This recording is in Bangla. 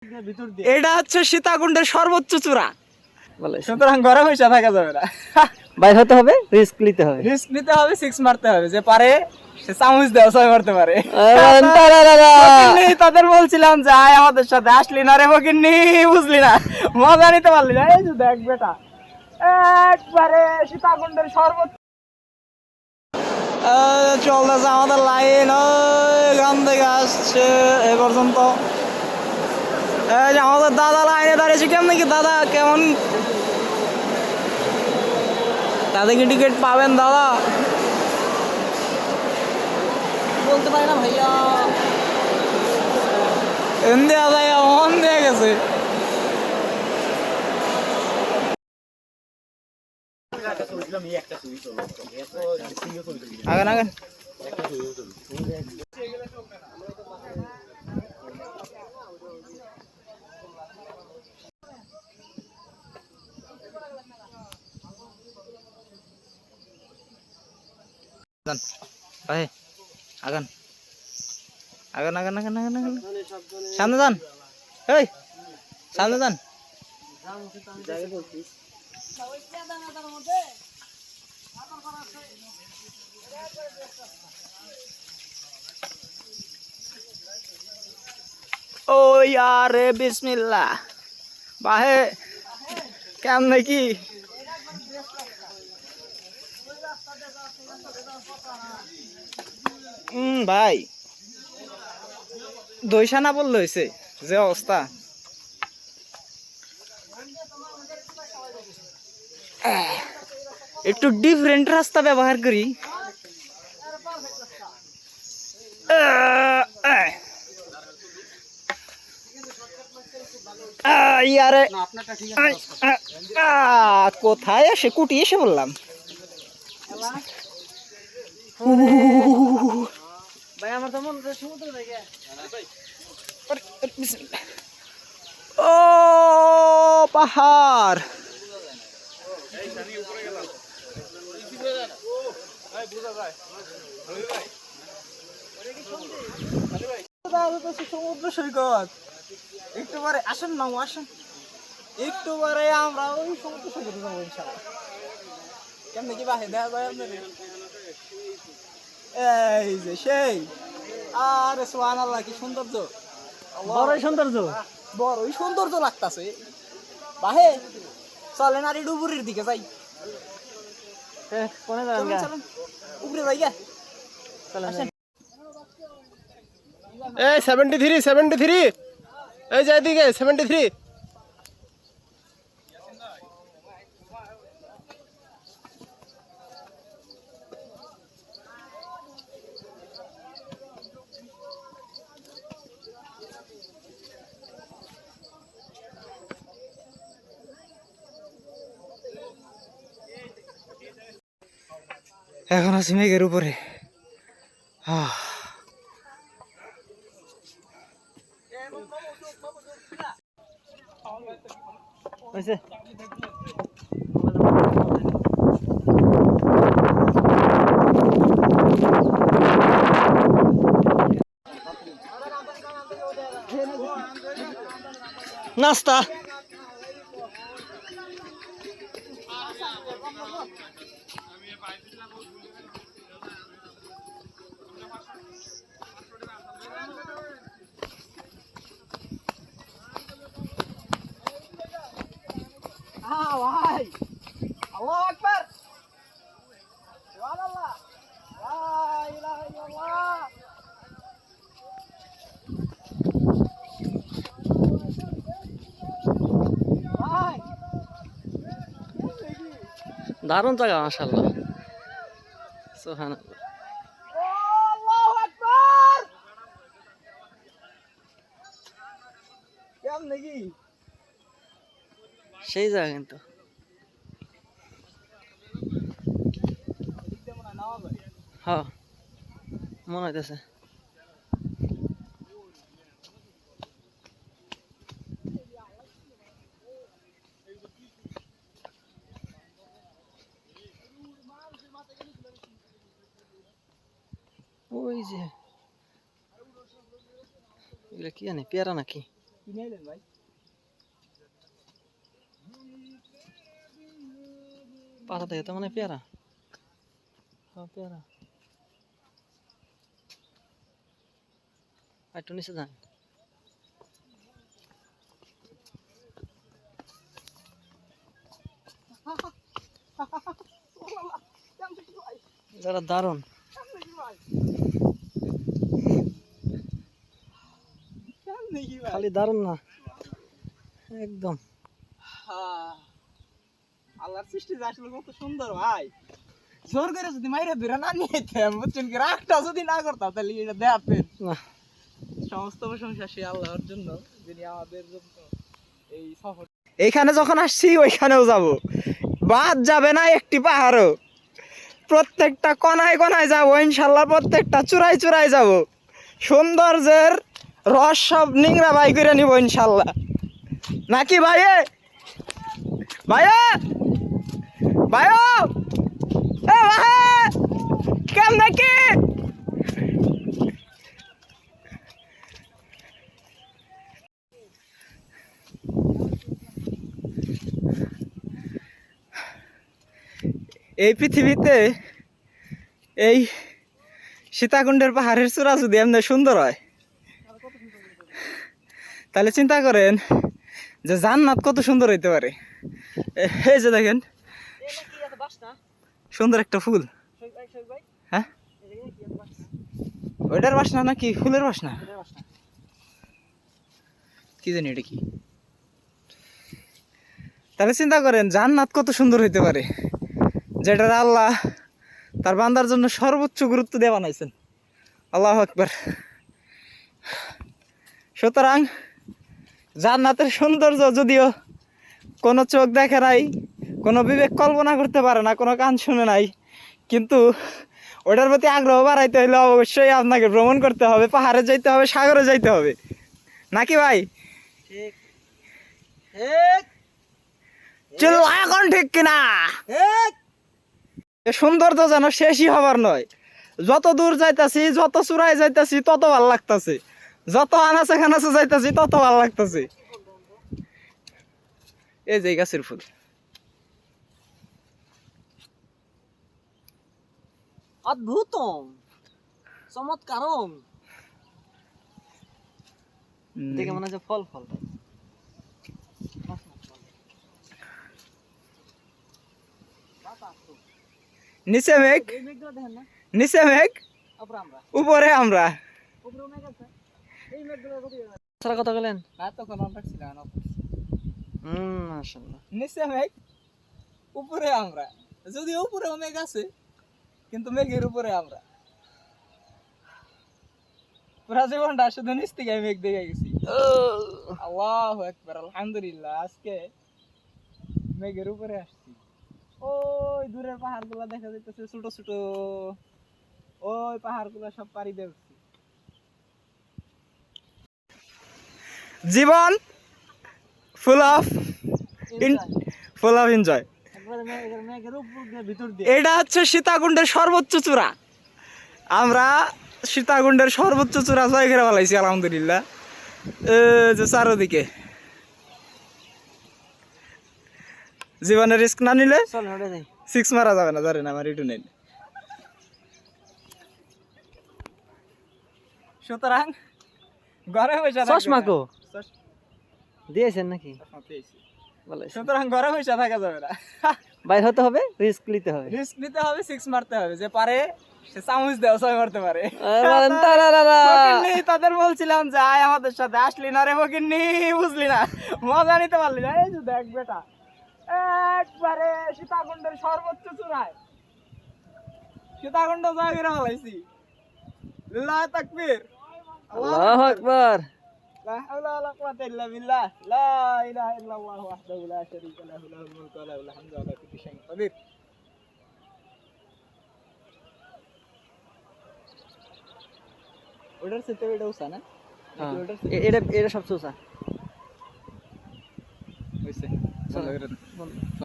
এটা হচ্ছে সীতাকুণ্ডের সর্বোচ্চ চূড়া, সুতরাং ঘরে পয়সা থাকা যাবে না, বাইর হতে হবে, রিস্ক নিতে হবে। রিস্ক নিতে হবে, 6 মারতে হবে, যে পারে সে চামচ দেওয়া 6 মারতে পারে। তাদের বলছিলাম যে আয় আমাদের সাথে, আসলি না রে ফকিন্নি, বুঝলি না, মজা নিতে পারলি না। এই যে দেখ বেটা, একবারে সীতাকুণ্ডের সর্বোচ্চ চলতেছে আমাদের লাইন, গান থেকে আসছে এ পর্যন্ত। এই যে আমাদের দাদা লাইনে দাঁড়িয়েছে, কেমন কি দাদা, কেমন দাদা কি টিকিট পাবেন দাদা? বলতে পারি না ভাইয়া, ইন্ডিয়া ভাইয়া মন দিয়ে গেছে। আগান আগান, ভাই আগান আগান আগান আগান আগান আগান, সামনে যান, এই সামনে যান। ও ইয়ারে বিসমিল্লাহ, বাহে কেমনে কি ভাই, দইসানা বললো হয়েছে যে অবস্থা। একটু ডিফারেন্ট রাস্তা ব্যবহার করি। ইয়ারে কোথায় এসে কুটি এসে বললাম। ভাই আমার তো মনে হচ্ছে সমুদ্র থেকে। ও পাহাড়, সমুদ্র সৈকত, একটু পরে আসেন না, আসেন একটু পরে আমরা ওই সমুদ্র সৈকতে যাবো ইনশাআল্লাহ। কেমনে কি বাহে দেখা যায় আপনাদের? এই যে সেই, আরে সুবহানাল্লাহ, কি সৌন্দর্য, বড়ই সৌন্দর্য, বড়ই সৌন্দর্য লাগতাছে। বাহে চলেন আর একটু উপরের দিকে যাই, কোনে চলেন চলেন উপরে যাই গা। এই 73 এই যে এদিকে 73। এখন আছি মেঘের উপরে। নাস্তা ভাই, আল্লাহু আকবার, সুবহানাল্লাহ, লা ইলাহা ইল্লাল্লাহ। ভাই দারুণ জায়গা মাশাআল্লাহ, সুবহানাল্লাহ। আল্লাহু আকবার, কেমনে কি সেই জায়গা কিন্তু, হ্যাঁ মনে হইতেছে। ওই যে এগুলা কি জানি পেয়ারা নাকি। কিনে এলেন ভাই? পাতা দেখে তো মানে পেয়ারা, পেয়ারা একটু নিচে যান। এটা দারুণ। খালি দারুণ না, একদম আল্লাহর সৃষ্টি যে আসলে কত সুন্দর ভাই। জোর করে যদি মাইরে ধরে না নিতাম, বুঝছেন কি, রাগটা যদি না করতাম তাহলে এটা দেখাতেন না। সমস্ত প্রশংসা সে আল্লাহর জন্য, যিনি আমাদের জন্য এই সফর। এইখানে যখন আসছি ওইখানেও যাব, বাদ যাবে না একটি পাহাড়ও। প্রত্যেকটা কোনায় কোনায় যাবো ইনশাল্লাহ, প্রত্যেকটা চূড়ায় চূড়ায় যাব। সৌন্দর্যের রস সব নিংড়া বাই করে নিব ইনশাল্লাহ, নাকি ভাই? ভাইয়া ভাইও এ ভাই কেমন নাকি? এই পৃথিবীতে এই সীতাকুণ্ডের পাহাড়ের চূড়া যদি এমনি সুন্দর হয়, তাহলে চিন্তা করেন যে জান্নাত কত সুন্দর হইতে পারে। এই যে দেখেন সুন্দর একটা ফুল, হ্যাঁ ওইটার বাসনা নাকি ফুলের বাসনা কি জানি এটা কি। তাহলে চিন্তা করেন জান্নাত কত সুন্দর হইতে পারে, যেটার আল্লাহ তার বান্দার জন্য সর্বোচ্চ গুরুত্ব দিয়ে বানাইছেন। আল্লাহু আকবার। সুতরাং জান্নাতের সৌন্দর্য যদিও কোনো চোখ দেখে নাই, কোনো বিবেক কল্পনা করতে পারে না, কোনো কান শুনে নাই, কিন্তু ওটার প্রতি আগ্রহ বাড়াইতে হলে অবশ্যই আপনাকে ভ্রমণ করতে হবে, পাহাড়ে যাইতে হবে, সাগরে যাইতে হবে, নাকি ভাই? ঠিক ঠিক চলো এখন ঠিক কিনা? সৌন্দর্য যেন শেষই হবার নয়। যত দূর যাইতাছি, যত চূড়ায় যাইতাছি তত ভাল লাগতাছে, যত আনাচে খানাচে যাইতাছি তত ভাল লাগতাছে। এই যে গাছের ফুল, অদ্ভুতম চমৎকারম, দেখে মনে হচ্ছে ফল ফল। নিচে মেঘ, নিচে মেঘ, উপরে আমরা। কথা বলেন নিচে মেঘ, উপরে আমরা। যদি উপরে মেঘ আছে, কিন্তু মেঘের উপরে আমরা। পুরা জীবনটা শুধু নিচ থেকে মেঘ দেখে গেছি। আল্লাহু আকবার, আলহামদুলিল্লাহ, আজকে মেঘের উপরে আসছি। ওই দূরের পাহাড় গুলা দেখা যাইতেছে ছোট ছোট, ওই পাহাড় গুলা সব পাড়ি দিয়ে উঠছি। জীবন ফুল অফ এনজয়। এটা হচ্ছে সীতাকুণ্ডের সর্বোচ্চ চূড়া। আমরা সীতাকুণ্ডের সর্বোচ্চ চূড়া জয় করে ফেলাইছি আলহামদুলিল্লাহ। যে চারোদিকে জীবনের রিস্ক না নিলে সিক্স মারা যাবে না, জানেন আমার একটু নেই। সুতরাং ঘরে বসে চশমা কো দিয়েছেন নাকি? সুতরাং ঘরে বসে থাকা যাবে না, বাইর হতে হবে, রিস্ক নিতে হবে, রিস্ক নিতে হবে, সিক্স মারতে হবে। যে পারে সে চামচ দেওয়া ছয় মারতে পারে। তাদের বলছিলাম যে আয় আমাদের সাথে, আসলি না রে ফকিন্নি, বুঝলি না, মজা নিতে পারলি না। এই যে দেখ বেটা, একবারে সীতাকুণ্ডের সর্বোচ্চ চূড়ায়, সীতাকুণ্ড জয় করে ফেলাইছি। লিল্লাহি তাকবীর, আল্লাহু আকবার। লা হাওলা ওয়ালা কুওয়াতা ইল্লা বিল্লাহ, লা ইলাহা ইল্লাল্লাহু ওয়াহদাহু লা শারীকা লাহু, লাহুল মুলকু ওয়া লাহুল হামদু ওয়া লা কুল্লি শাইইন কাদির। ওটার সাথে এটা উসা না, এটা সবচেয়ে উঁচা হইছে।